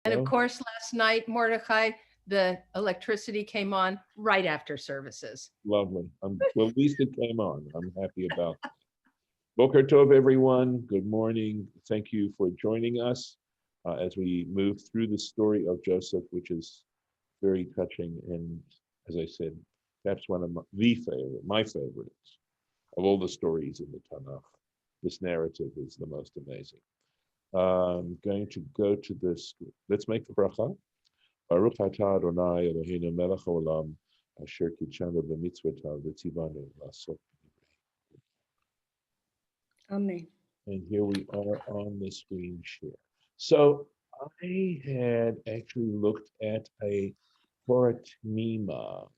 And of course, last night, Mordechai, the electricity came on right after services. Lovely. Well, at least it came on. I'm happy about that. Boker Tov, everyone. Good morning. Thank you for joining us as we move through the story of Joseph, which is very touching. And as I said, perhaps one of my favorites of all the stories in the Tanakh. This narrative is the most amazing. I'm going to go to this. Let's make the bracha. Baruch atah Adonai Eloheinu melech haolam asher kitshanu b'mitzvotav v'tzivanu la'asot. Amen. And here we are on the screen share. So I had actually looked at a Torah Tmima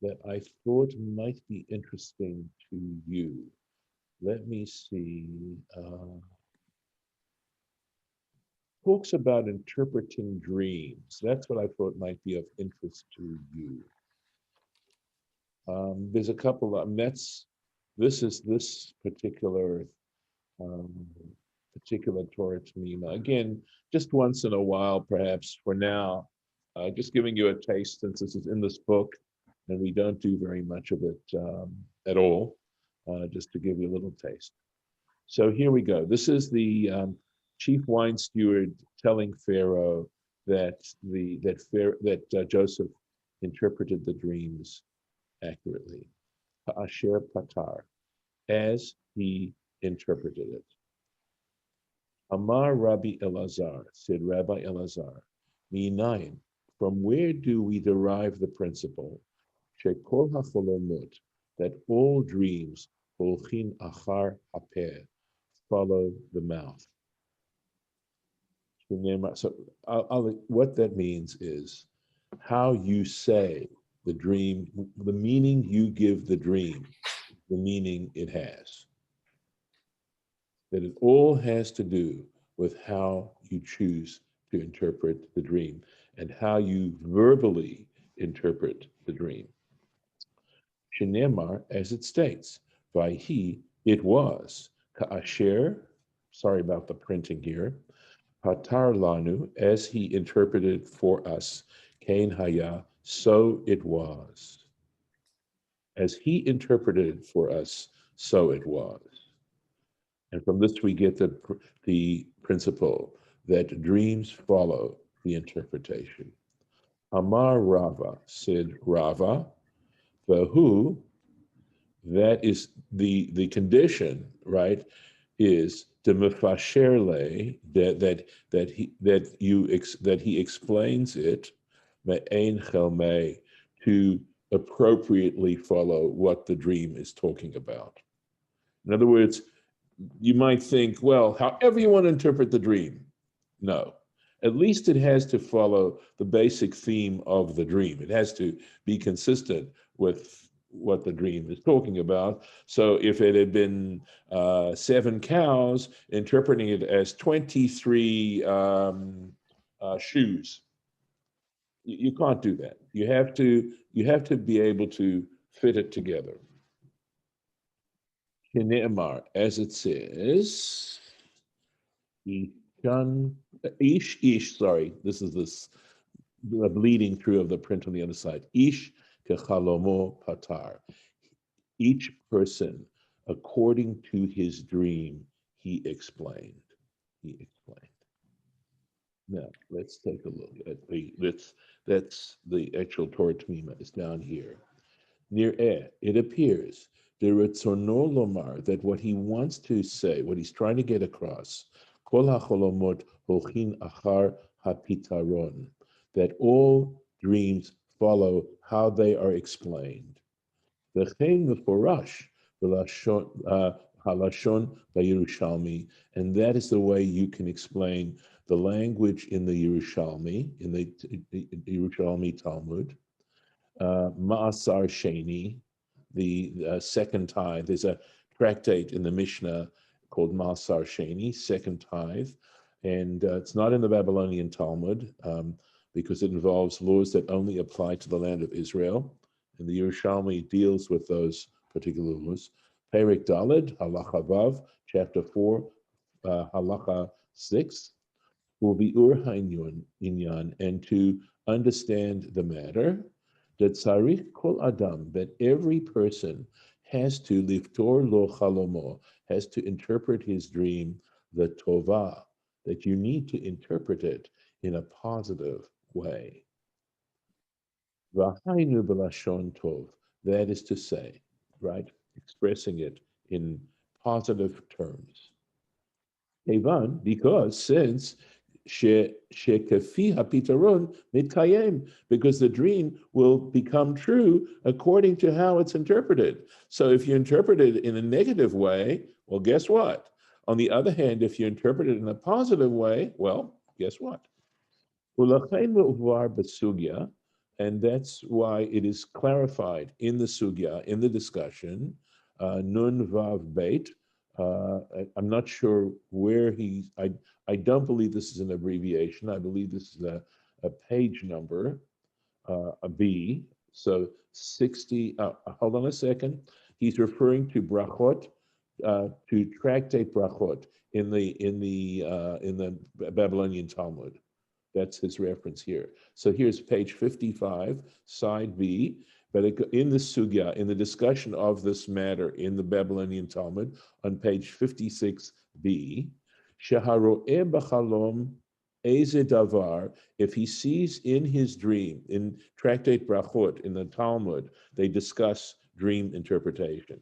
that I thought might be interesting to you. Let me see. Talks about interpreting dreams. That's what I thought might be of interest to you. There's a couple of this is this particular Torah Tmima. Again, just once in a while, perhaps for now, just giving you a taste since this is in this book, and we don't do very much of it at all, just to give you a little taste. So here we go. This is the chief wine steward telling Pharaoh that Joseph interpreted the dreams accurately. Asher Patar, as he interpreted it. Amar Rabbi Elazar, said Rabbi Elazar, Minayin, from where do we derive the principle, Shekol HaCholomot, that all dreams, Holchin Achar Hapeh, follow the mouth. So what that means is how you say the dream, the meaning you give the dream, the meaning it has. That it all has to do with how you choose to interpret the dream and how you verbally interpret the dream. Shenemar, as it states, Vayhi, it was, Ka'asher, sorry about the printing here, Patar lanu, as he interpreted for us, Kain haya, so it was. As he interpreted for us, so it was. And from this we get the principle that dreams follow the interpretation. Amar Rava, said Rava, the who, that is the condition, right, is the mefasherle, that he explains it, me'ein chelmei, to appropriately follow what the dream is talking about. In other words, you might think, well, however you want to interpret the dream. No, at least it has to follow the basic theme of the dream. It has to be consistent with what the dream is talking about. So if it had been 7 cows, interpreting it as 23 shoes, you can't do that. You have to be able to fit it together. As it says, sorry, this is the bleeding through of the print on the other side. Ish kechalomo patar. Each person, according to his dream, he explained. Now, let's take a look at that's the actual Torah Tmima is down here. Near it appears Deretzono lomar, that what he wants to say, what he's trying to get across, kol hacholomot holchin achar hapitaron, that all dreams follow how they are explained. V'chein meforash halashon b'Yerushalmi, and that is the way you can explain the language in the Yerushalmi, in the Yerushalmi Talmud. Ma'asar Sheni, the second tithe. There's a tractate in the Mishnah called Ma'asar Sheni, second tithe, and it's not in the Babylonian Talmud because it involves laws that only apply to the land of Israel, and the Yerushalmi deals with those particular laws. Perek Daled, Halacha Vav, chapter 4, Halacha 6. Ubiur inyan, and to understand the matter, that tzarich kol adam, that every person has to liftor lo chalomo, has to interpret his dream, the tova, that you need to interpret it in a positive way. V'hainu b'lashon tov, that is to say, right, expressing it in positive terms. Evan, because since shekefi hapitaron mitkayem, because the dream will become true according to how it's interpreted. So if you interpret it in a negative way, well, guess what? On the other hand, if you interpret it in a positive way, well, guess what? And that's why it is clarified in the sugya, in the discussion, nun vav beit. I'm not sure where I don't believe this is an abbreviation. I believe this is a page number, a B. So 60, hold on a second. He's referring to brachot, to tractate brachot in the Babylonian Talmud. That's his reference here. So here's page 55, side B. But in the sugya, in the discussion of this matter in the Babylonian Talmud, on page 56b, sheharo'eh b'chalom eze davar, if he sees in his dream, in Tractate Brachot, in the Talmud, they discuss dream interpretation.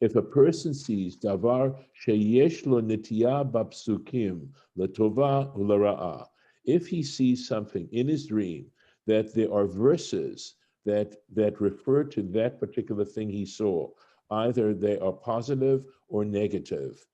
If a person sees davar sheyesh lo netiya bapsukim latova ulara'ah, if he sees something in his dream that there are verses that refer to that particular thing he saw, either they are positive or negative,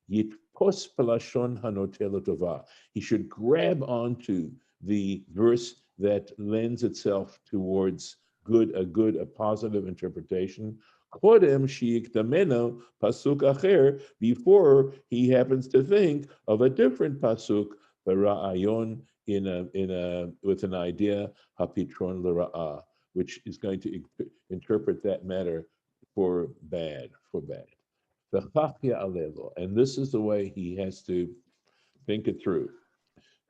yitpos pelashon hanotel latova, he should grab onto the verse that lends itself towards a positive interpretation. Kodem sheyikdamenu pasuk acher, before he happens to think of a different pasuk, bara'ayon, with an idea, hapitron l'ra'ah, which is going to interpret that matter for bad. And this is the way he has to think it through.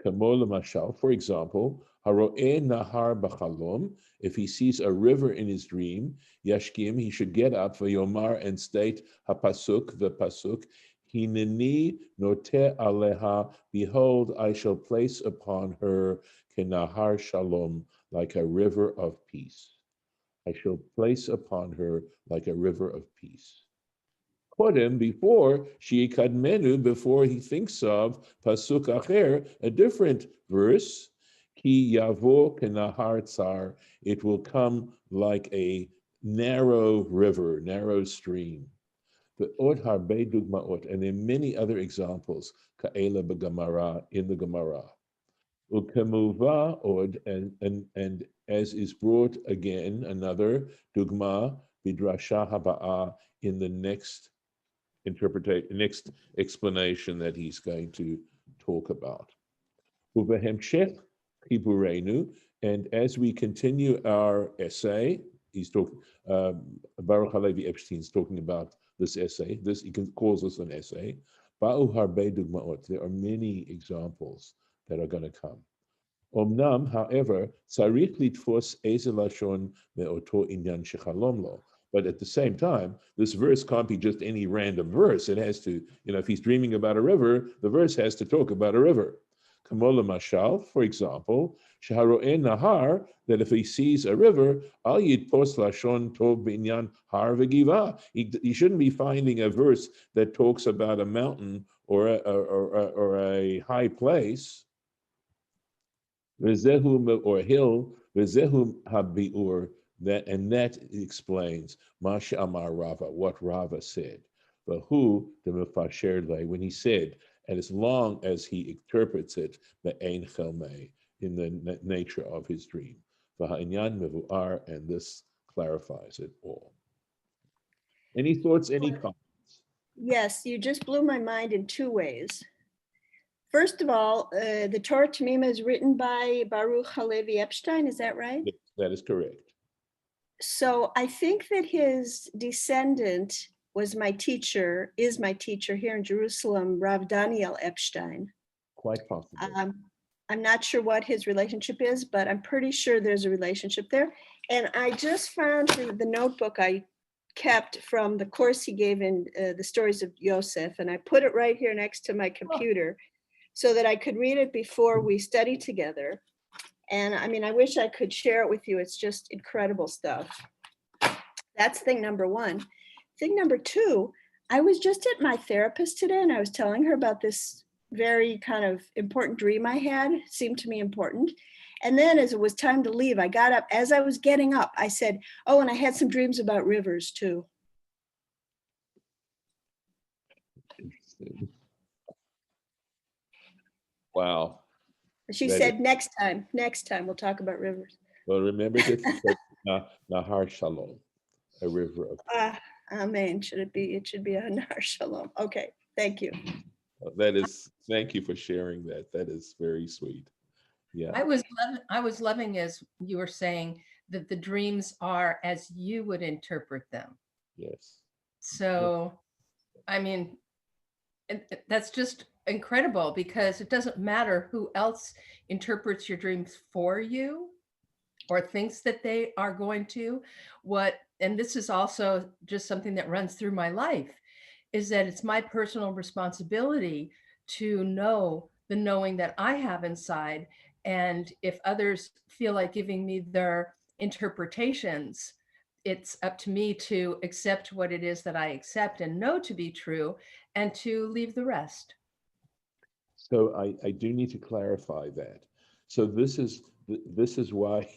Kamol mashal, for example, haro'eh nahar b'chalom, if he sees a river in his dream, yashkim, he should get up v'yomar and state hapasuk, the pasuk, hineni noteh aleha, behold, I shall place upon her kenahar shalom, like a river of peace. I shall place upon her like a river of peace. Kodem, before sheyikadmenu, before he thinks of pasuk acher, a different verse, ki yavo kenahar tsar, it will come like a narrow river, narrow stream. The od harbe dugmaot, and there are many other examples, ka'ela b'gamara, in the Gemara. Ukemuva od, and as is brought again, another dugma bidrasha haba'ah, in the next explanation that he's going to talk about. Ubehemshech chiburenu, and as we continue our essay, he's talking. Baruch Halevi Epstein's talking about this essay. This he calls this an essay. Ba'u harbe dugmaot. There are many examples that are going to come. Omnam, however, tzarich litfos eze lashon me'oto inyan shechalom lo. But at the same time, this verse can't be just any random verse. It has to, if he's dreaming about a river, the verse has to talk about a river. Kamola mashal, for example, shaharo'eh nahar, that if he sees a river, al yitpos lashon tov binyan har v'giva. He shouldn't be finding a verse that talks about a mountain or a high place, or hill, v'zehu habiur, that explains Masha Amar Rava, what Rava said. But who the mefasher lay, when he said, and as long as he interprets it, be'ein chelmei, in the nature of his dream. V'ha'inyan mevu'ar, and this clarifies it all. Any thoughts? Any comments? Yes, you just blew my mind in two ways. First of all, the Torah Tamima is written by Baruch Halevi Epstein, is that right? Yes, that is correct. So I think that his descendant is my teacher here in Jerusalem, Rav Daniel Epstein. quite possible. I'm not sure what his relationship is, but I'm pretty sure there's a relationship there. And I just found the notebook I kept from the course he gave in the stories of Yosef, and I put it right here next to my computer so that I could read it before we study together. And I mean, I wish I could share it with you. It's just incredible stuff. That's thing number one. Thing number two, I was just at my therapist today and I was telling her about this very kind of important dream I had. It seemed to me important. And then as it was time to leave, I got up. As I was getting up, I said, oh, and I had some dreams about rivers too. Interesting. Wow. She That said, next time we'll talk about rivers. Well, remember this is Nahar Shalom, a river of. Amen. It should be a Nahar Shalom. Okay, thank you. Thank you for sharing that. That is very sweet. Yeah. I was loving, as you were saying, that the dreams are as you would interpret them. Yes. So, I mean, that's just incredible, because it doesn't matter who else interprets your dreams for you or thinks that they are going to. And this is also just something that runs through my life, is that it's my personal responsibility to know the knowing that I have inside. And if others feel like giving me their interpretations, it's up to me to accept what it is that I accept and know to be true, and to leave the rest. So I do need to clarify that. So this is why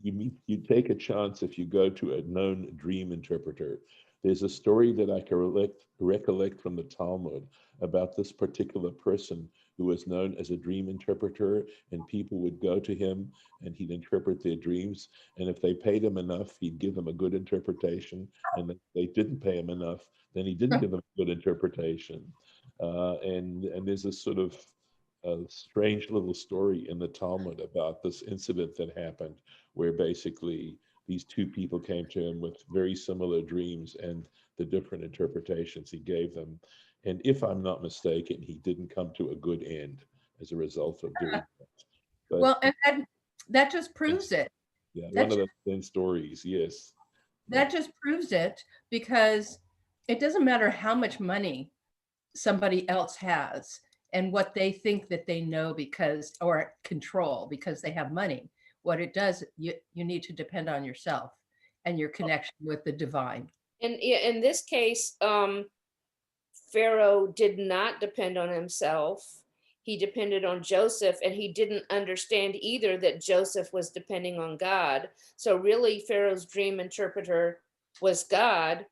you take a chance if you go to a known dream interpreter. There's a story that I can recollect from the Talmud about this particular person who was known as a dream interpreter, and people would go to him and he'd interpret their dreams. And if they paid him enough, he'd give them a good interpretation. And if they didn't pay him enough, then he didn't give them a good interpretation. And there's a sort of a strange little story in the Talmud about this incident that happened, where basically these two people came to him with very similar dreams and the different interpretations he gave them. And if I'm not mistaken, he didn't come to a good end as a result of doing that. But, well, and that just proves it. Yeah, one of those 10 stories, yes. That just proves it, because it doesn't matter how much money somebody else has and what they think that they know or control because they have money. What it does, you need to depend on yourself and your connection with the divine. And in this case, Pharaoh did not depend on himself. He depended on Joseph, and he didn't understand either that Joseph was depending on God. So really, Pharaoh's dream interpreter was God,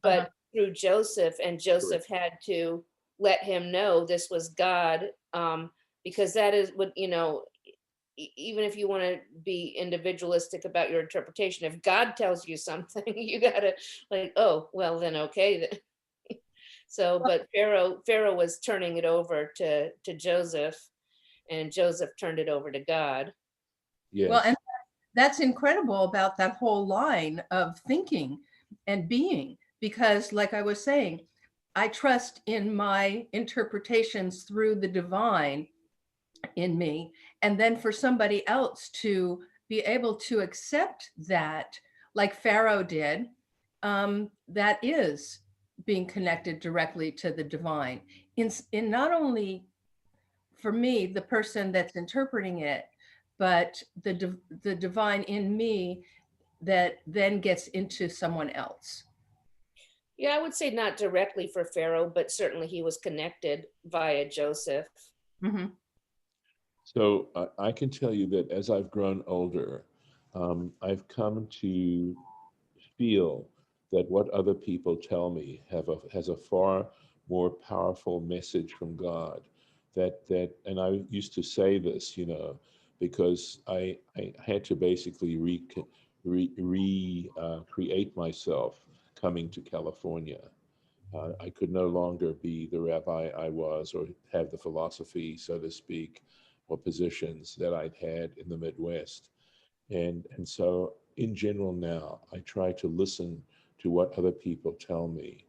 but through Joseph, and Joseph had to let him know this was God, because that is what, even if you want to be individualistic about your interpretation, if God tells you something, you gotta oh, well then, okay. Then. So, but Pharaoh was turning it over to Joseph, and Joseph turned it over to God. Yes. Well, and that's incredible about that whole line of thinking and being, because like I was saying, I trust in my interpretations through the divine in me. And then for somebody else to be able to accept that, like Pharaoh did, that is being connected directly to the divine. In not only for me, the person that's interpreting it, but the divine in me that then gets into someone else. Yeah, I would say not directly for Pharaoh, but certainly he was connected via Joseph. Mm-hmm. So I can tell you that as I've grown older, I've come to feel that what other people tell me has a far more powerful message from God. And I used to say this, because I had to basically create myself coming to California. I could no longer be the rabbi I was, or have the philosophy, so to speak, or positions that I'd had in the Midwest. And so in general now, I try to listen to what other people tell me.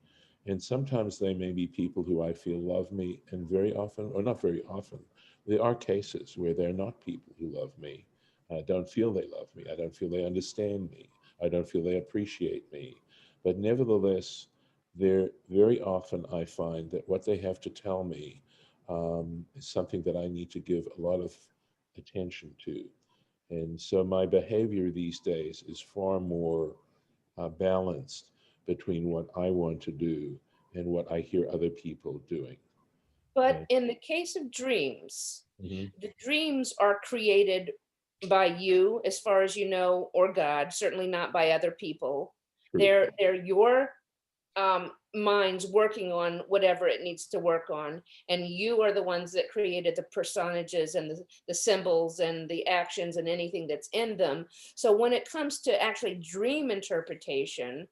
And sometimes they may be people who I feel love me, and very often, or not very often, there are cases where they're not people who love me. I don't feel they love me. I don't feel they understand me. I don't feel they appreciate me. But nevertheless, they're very often I find that what they have to tell me is something that I need to give a lot of attention to. And so my behavior these days is far more balanced between what I want to do and what I hear other people doing. But in the case of dreams, Mhm. the dreams are created by you, as far as you know, or God, certainly not by other people. True. They're your minds working on whatever it needs to work on, and you are the ones that created the personages and the symbols and the actions and anything that's in them. So when it comes to actually dream interpretation,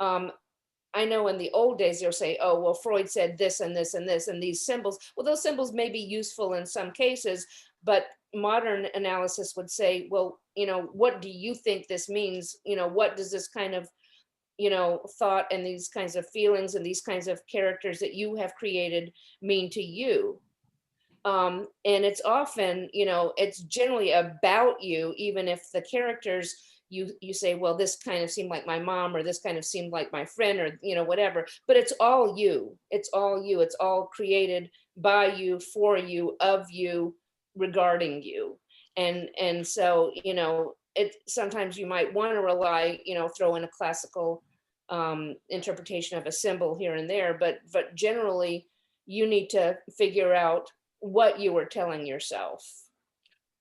um, I know in the old days they'll say, oh, well, Freud said this and this and this, and these symbols. Well, those symbols may be useful in some cases, but modern analysis would say, well, what do you think this means? What does this kind of, thought and these kinds of feelings and these kinds of characters that you have created mean to you? And it's often, it's generally about you, even if the characters you say, well, this kind of seemed like my mom, or this kind of seemed like my friend, or whatever. But it's all you. It's all you. It's all created by you, for you, of you, regarding you. And so, it sometimes you might want to rely, throw in a classical interpretation of a symbol here and there, but generally you need to figure out what you were telling yourself.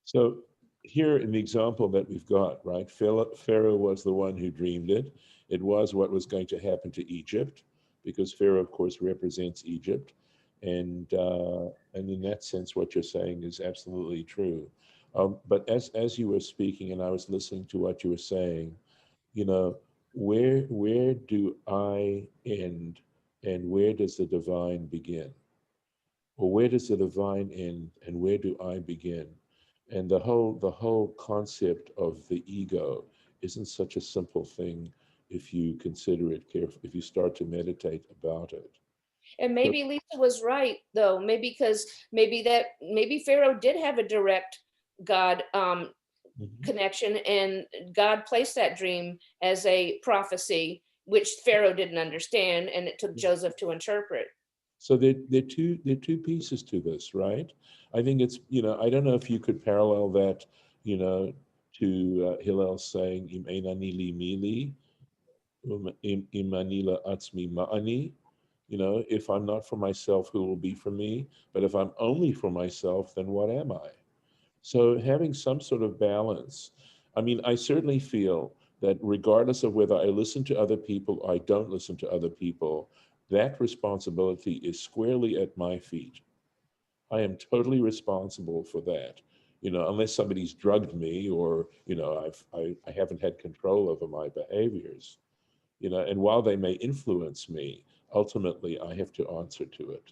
So here in the example that we've got, right, Pharaoh was the one who dreamed it. It was what was going to happen to Egypt, because Pharaoh, of course, represents Egypt. And in that sense, what you're saying is absolutely true. But as you were speaking and I was listening to what you were saying, you know, where do I end and where does the divine begin? Or where does the divine end and where do I begin? And the whole concept of the ego isn't such a simple thing if you consider it carefully, if you start to meditate about it. And So, maybe Lisa was right, though, maybe because maybe Pharaoh did have a direct God mhm, connection, and God placed that dream as a prophecy, which Pharaoh didn't understand, and it took yeah. Joseph to interpret. So there are two pieces to this, right? I think it's, I don't know if you could parallel that, to Hillel saying, Im einani li mili, imanila atzmi ma'ani. If I'm not for myself, who will be for me? But if I'm only for myself, then what am I? So having some sort of balance. I mean, I certainly feel that regardless of whether I listen to other people or I don't listen to other people, that responsibility is squarely at my feet. I am totally responsible for that. Unless somebody's drugged me or, I haven't had control over my behaviors, and while they may influence me, ultimately I have to answer to it.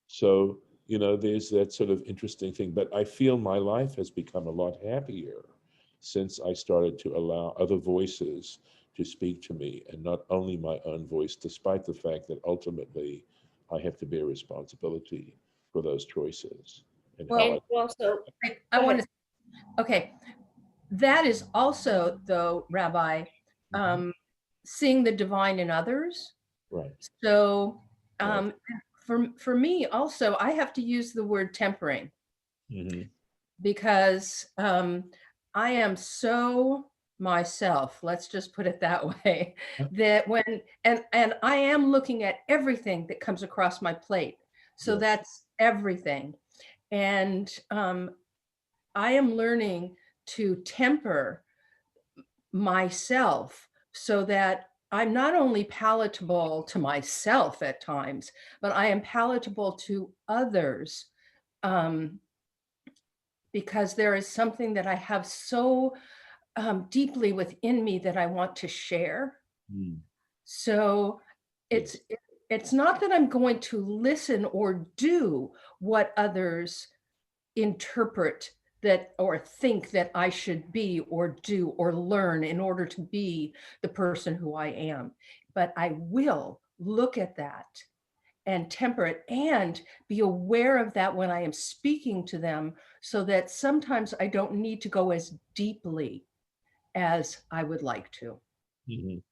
So, there's that sort of interesting thing. But I feel my life has become a lot happier since I started to allow other voices to speak to me and not only my own voice, despite the fact that ultimately I have to bear responsibility for those choices and how Well, And you also, I go want ahead. to, okay, that is also, though, Rabbi, Mhm. um, seeing the divine in others. Right, So right. for me also, I have to use the word tempering Hmm. because I am so myself, let's just put it that way, that when and I am looking at everything that comes across my plate. So Yes. that's everything. And I am learning to temper myself so that I'm not only palatable to myself at times, but I am palatable to others, um, because there is something that I have so deeply within me that I want to share. Mm. So it's Yes. it's not that I'm going to listen or do what others interpret that or think that I should be or do or learn in order to be the person who I am. But I will look at that and temper it and be aware of that when I am speaking to them, so that sometimes I don't need to go as deeply as I would like to. Mhm.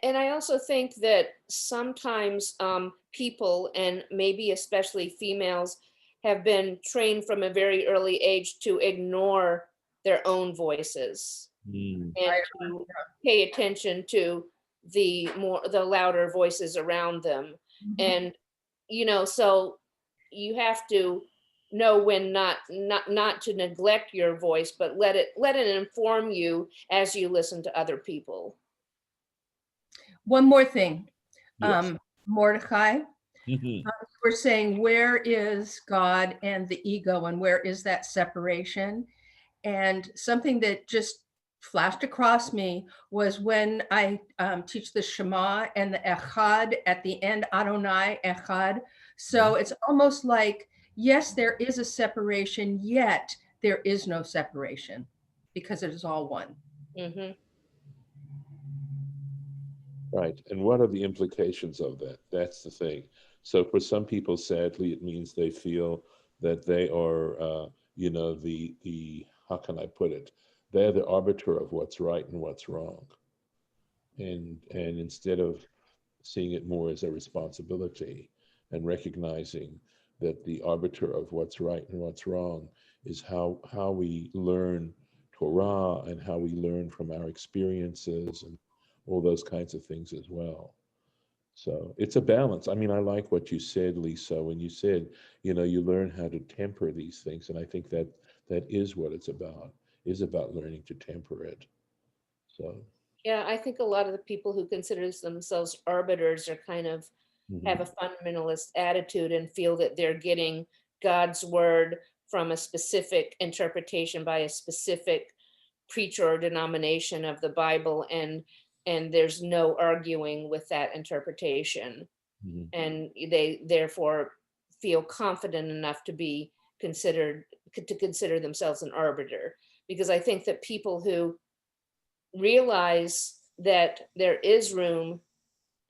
And I also think that sometimes people, and maybe especially females, have been trained from a very early age to ignore their own voices Mm. and to pay attention to the louder voices around them. And so you have to know when not to neglect your voice, but let it inform you as you listen to other people. One more thing, Yes. Mordecai, Mhm. we're saying, where is God and the ego, and where is that separation? And something that just flashed across me was when I teach the Shema and the Echad at the end, Adonai Echad. So it's almost like, yes, there is a separation, yet there is no separation because it is all one. Hmm. Right. And what are the implications of that? That's the thing. So for some people, sadly, it means they feel that they are, the how can I put it? They're the arbiter of what's right and what's wrong. And instead of seeing it more as a responsibility and recognizing that the arbiter of what's right and what's wrong is how we learn Torah and how we learn from our experiences and all those kinds of things as well. So it's a balance. I mean, I like what you said, Lisa, when you said, you learn how to temper these things. And I think that is what it's about, is about learning to temper it. So, Yeah, I think a lot of the people who consider themselves arbiters are kind of have mhm, a fundamentalist attitude and feel that they're getting God's word from a specific interpretation by a specific preacher or denomination of the Bible, and there's no arguing with that interpretation, mhm, and they therefore feel confident enough to be consider themselves an arbiter. Because I think that people who realize that there is room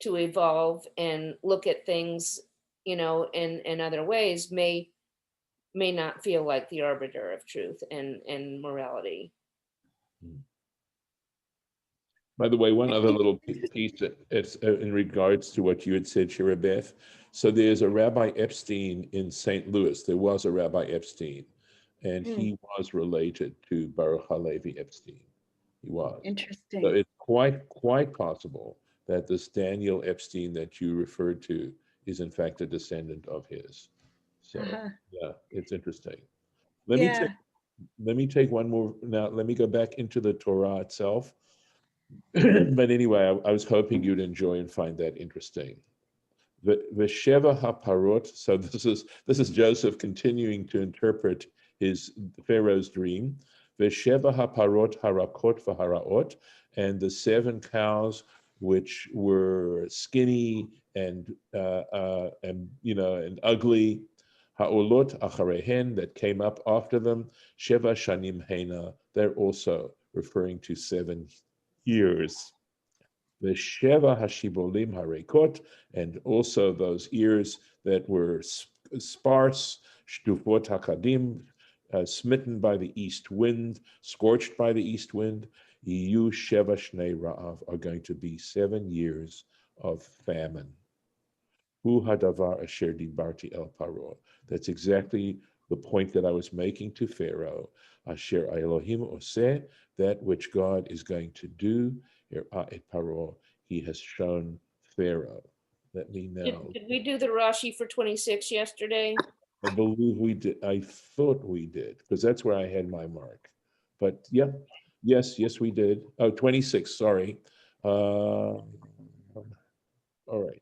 to evolve and look at things, in other ways, may not feel like the arbiter of truth and morality. mhm. By the way, one other little piece that it's in regards to what you had said, Shira Beth. So there's a Rabbi Epstein in St. Louis. There was a Rabbi Epstein, and Hmm, he was related to Baruch Halevi Epstein. He was. So interesting. it's quite possible that this Daniel Epstein that you referred to is in fact a descendant of his. So Uh-huh. yeah, it's interesting. Let me take Yeah. let me take one more now. Let me go back into the Torah itself. But anyway, I was hoping you'd enjoy and find that interesting. The Sheva HaParot. So this is Joseph continuing to interpret his Pharaoh's dream. The Sheva HaParot Harakot v'Haraot, and the 7 cows which were skinny and ugly. Ha'olot acharehen, that came up after them. Sheva Shanim Hena. They're also referring to 7 years. The Sheva Hashibolim Harekot, and also those ears that were sparse, Shtufot Hakadim, smitten by the east wind, scorched by the east wind. Yu Sheva Shnei Ra'av, are going to be 7 years of famine. Hu hadavar asher dibarti el paro. That's exactly the point that I was making to Pharaoh. Asher Elohim oseh, that which God is going to do. Et paro, he has shown Pharaoh. Let me Did, now. did we do the Rashi for 26 yesterday? I believe we did. I thought we did, because that's where I had my mark. But yeah, yes, we did. Oh, 26, sorry. All right.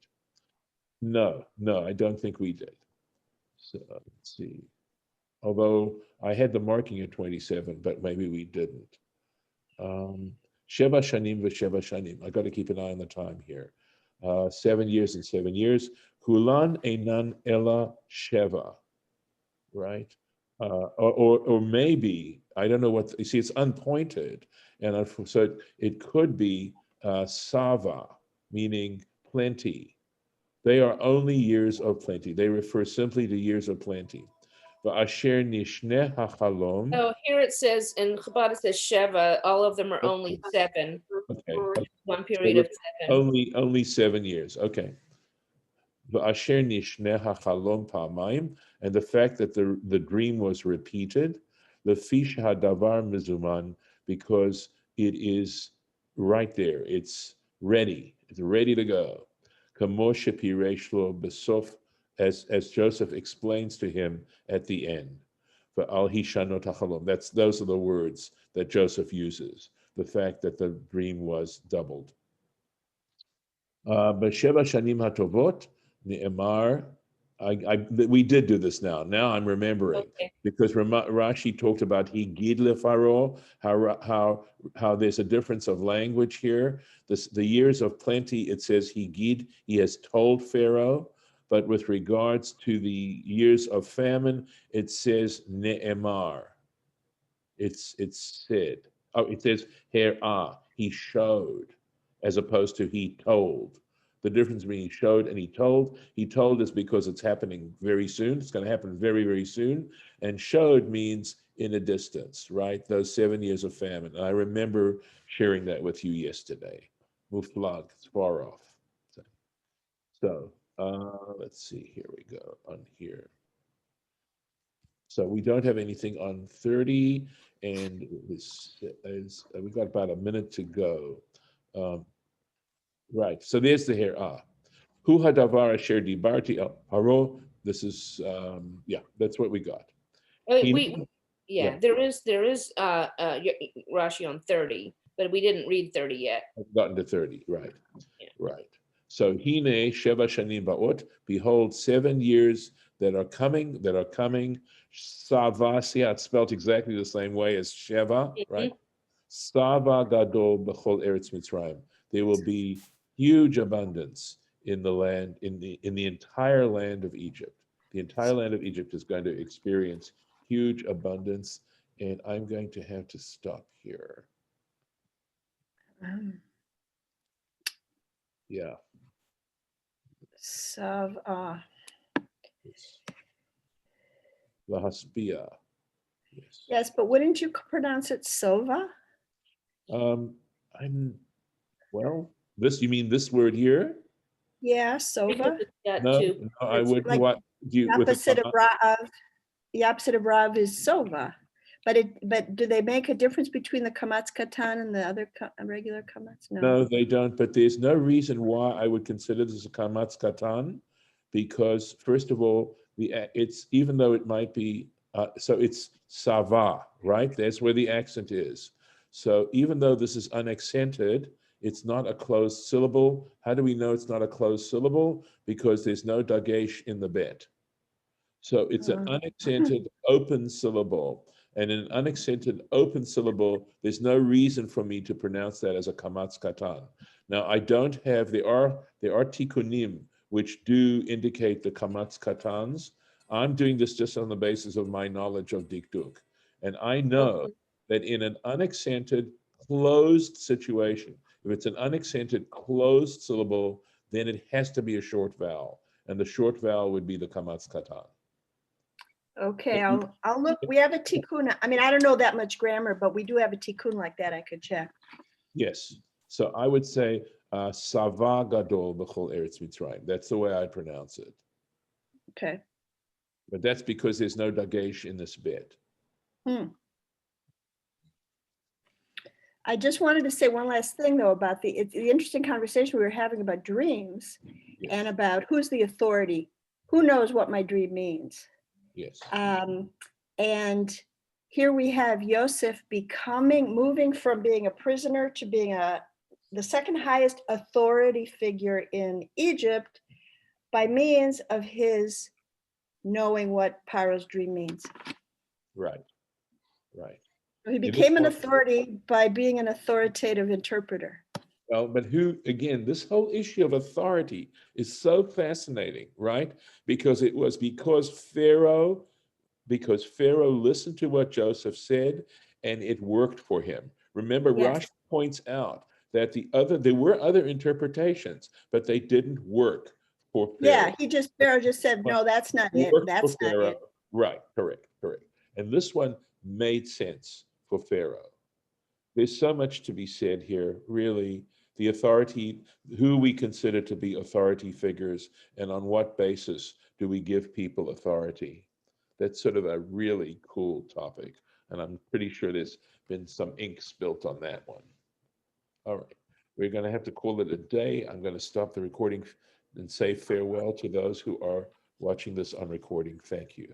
No, I don't think we did. So let's see. Although I had the marking at 27, but maybe we didn't. Sheva Shanim v'Sheva Shanim. I got to keep an eye on the time here. 7 years and 7 years. Hulan Einan Ella Sheva, right? Or maybe, I don't know what, you see, it's unpointed. And so it could be Sava, meaning plenty. They are only years of plenty. They refer simply to years of plenty. Va'asher nishneh hachalom. Oh, here it says in Chabad it says Sheva. All of them are only 7. Okay. One period of 7. Only 7 years. Okay. Va'asher nishneh hachalom pa'amayim, and the fact that the dream was repeated, lefi hadavar mizuman, because it is right there. It's ready. It's ready to go. Kamo shepiresh lo besof, as Joseph explains to him at the end. Va'al hishanot hachalom. Those are the words that Joseph uses. The fact that the dream was doubled. B'sheva shanim hatovot ne'emar. We did do this now. Now I'm remembering, Okay. because Rashi talked about higid lefaro, how there's a difference of language here. The years of plenty, it says higid, he has told Pharaoh, but with regards to the years of famine, it says ne'emar. It's said. Oh, it says her'ah, he showed, as opposed to he told. The difference between he showed and he told is because it's happening very soon. It's going to happen very, very soon. And showed means in a distance, right? Those 7 years of famine. And I remember sharing that with you yesterday. Muflag, it's far off. So let's see, here we go on here. So we don't have anything on 30, and we got about a minute to go. Right, so there's the here. Hu hadavar asher dibarti haro. This is, that's what we got. Oh, Yeah. there is Rashi on 30, but we didn't read 30 yet. I've gotten to 30, right. Yeah. Right. So hine sheva shanim ba'ot, behold 7 years that are coming. Savasia, it's spelled exactly the same way as Sheva, right? Sava gadol b'chol eretz Mitzrayim. There will be huge abundance in the land, in the entire land of Egypt. The entire land of Egypt is going to experience huge abundance, and I'm going to have to stop here. Yeah. Lahaspia. Yes. Yes, but wouldn't you pronounce it Sova? You mean this word here? Yeah, Sova. No, I wouldn't. Like What do you? The opposite of Rav is Sova. But do they make a difference between the Kamatz Katan and the other regular Kamatz? No, they don't. But there's no reason why I would consider this a Kamatz Katan, because first of all, it's, even though it might be, so it's Sava, right? That's where the accent is. So even though this is unaccented, it's not a closed syllable. How do we know it's not a closed syllable? Because there's no dagesh in the bet. So it's an unaccented open syllable. And in an unaccented open syllable, there's no reason for me to pronounce that as a kamatz katan. Now, I don't have, there are tikkunim which do indicate the kamatz katans. I'm doing this just on the basis of my knowledge of dikduk. And I know that in an unaccented closed situation, if it's an unaccented closed syllable, then it has to be a short vowel. And the short vowel would be the kamatz katan. Okay, I'll look. We have a tikkun. I mean, I don't know that much grammar, but we do have a tikkun like that. I could check. Yes. So I would say Sava Gadol B'chol Eretz Mitzrayim. That's the way I pronounce it. Okay. But that's because there's no dagesh in this bit. I just wanted to say one last thing, though, about the interesting conversation we were having about dreams. Yes. And about who's the authority. Who knows what my dream means? Yes. And here we have Yosef moving from being a prisoner to being the second highest authority figure in Egypt by means of his knowing what Paro's dream means. Right, right. So he became an authority by being an authoritative interpreter. Well, but again, this whole issue of authority is so fascinating, right? Because Pharaoh listened to what Joseph said and it worked for him. Remember, yes. Rashi points out that there were other interpretations, but they didn't work for Pharaoh. Yeah, Pharaoh just said, no, that's not it. Worked for That's not Pharaoh. it. Right, correct. And this one made sense for Pharaoh. There's so much to be said here, really. The authority, who we consider to be authority figures, and on what basis do we give people authority? That's sort of a really cool topic. And I'm pretty sure there's been some ink spilt on that one. All right. We're going to have to call it a day. I'm going to stop the recording and say farewell to those who are watching this on recording. Thank you.